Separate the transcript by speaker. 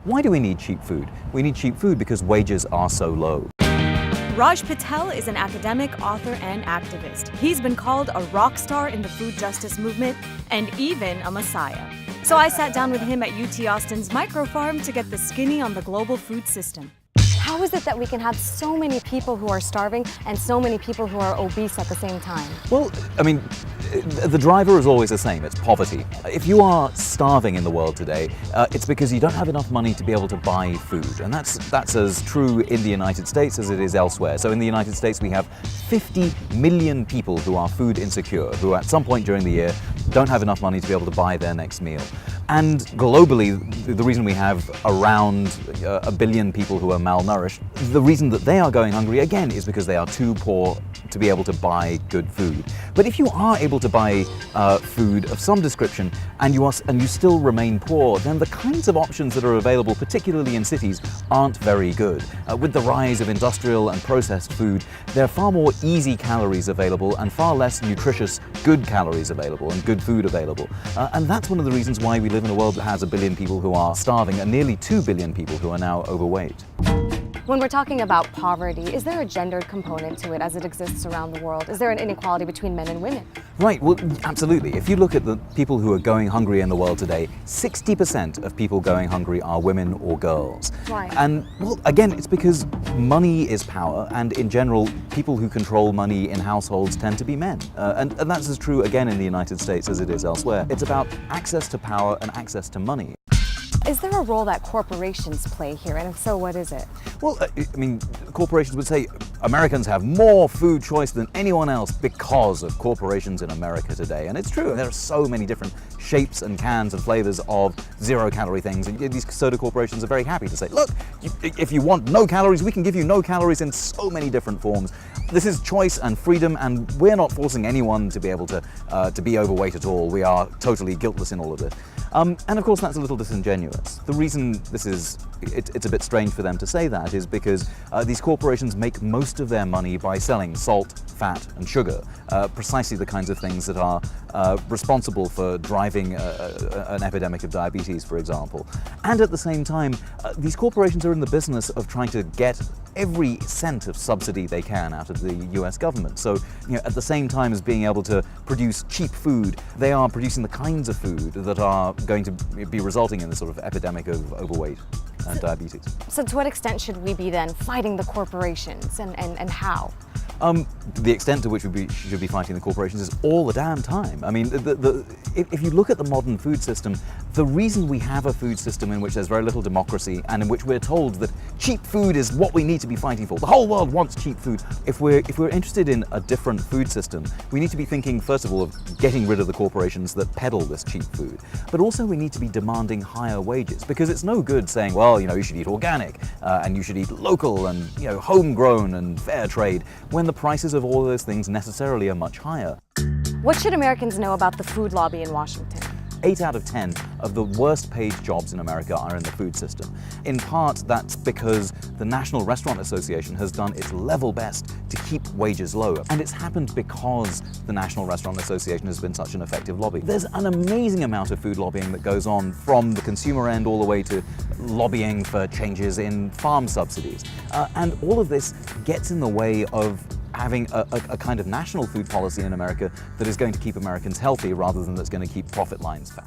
Speaker 1: Why do we need cheap food? We need cheap food because wages are so low.
Speaker 2: Raj Patel is an academic, author, and activist. He's been called a rock star in the food justice movement and even a messiah. So I sat down with him at UT Austin's microfarm to get the skinny on the global food system.
Speaker 3: How is it that we can have so many people who are starving and so many people who are obese at the same time?
Speaker 1: Well, I mean, the driver is always the same, it's poverty. If you are starving in the world today, it's because you don't have enough money to be able to buy food. And that's as true in the United States as it is elsewhere. So in the United States, we have 50 million people who are food insecure, who at some point during the year don't have enough money to be able to buy their next meal. And globally, the reason we have around 1 billion people who are malnourished, the reason that they are going hungry, again, is because they are too poor to be able to buy good food. But if you are able to buy food of some description and you still remain poor, then the kinds of options that are available, particularly in cities, aren't very good. With the rise of industrial and processed food, there are far more easy calories available and far less nutritious good calories available and good food available. And that's one of the reasons why we live in a world that has 1 billion people who are starving and nearly 2 billion people who are now overweight.
Speaker 3: When we're talking about poverty, is there a gendered component to it as it exists around the world? Is there an inequality between men and women?
Speaker 1: Right, well, absolutely. If you look at the people who are going hungry in the world today, 60% of people going hungry are women or girls.
Speaker 3: Why?
Speaker 1: And, well, again, it's because money is power, and in general, people who control money in households tend to be men. And that's as true, again, in the United States as it is elsewhere. It's about access to power and access to money.
Speaker 3: Is there a role that corporations play here, and if so, what is it?
Speaker 1: Well, I mean, corporations would say Americans have more food choice than anyone else because of corporations in America today. And it's true, there are so many different shapes and cans and flavors of zero-calorie things. And these soda corporations are very happy to say, look, if you want no calories, we can give you no calories in so many different forms. This is choice and freedom, and we're not forcing anyone to be able to be overweight at all. We are totally guiltless in all of this. And of course, that's a little disingenuous. The reason it's a bit strange for them to say that is because these corporations make most of their money by selling salt, fat, and sugar, precisely the kinds of things that are responsible for driving an epidemic of diabetes, for example. And at the same time, these corporations are in the business of trying to get every cent of subsidy they can out of the US government. So, at the same time as being able to produce cheap food, they are producing the kinds of food that are going to be resulting in this sort of epidemic of overweight and diabetes.
Speaker 3: So to what extent should we be then fighting the corporations, and how?
Speaker 1: The extent to which we should be fighting the corporations is all the damn time. I mean, if you look at the modern food system, the reason we have a food system in which there's very little democracy and in which we're told that cheap food is what we need to be fighting for. The whole world wants cheap food. If we're interested in a different food system, we need to be thinking, first of all, of getting rid of the corporations that peddle this cheap food. But also we need to be demanding higher wages, because it's no good saying, well, you should eat organic and you should eat local and homegrown and fair trade, when the prices of all of those things necessarily are much higher.
Speaker 3: What should Americans know about the food lobby in Washington?
Speaker 1: 8 out of 10 of the worst paid jobs in America are in the food system. In part, that's because the National Restaurant Association has done its level best to keep wages low. And it's happened because the National Restaurant Association has been such an effective lobby. There's an amazing amount of food lobbying that goes on from the consumer end all the way to lobbying for changes in farm subsidies. And all of this gets in the way of having a kind of national food policy in America that is going to keep Americans healthy rather than that's going to keep profit lines fat.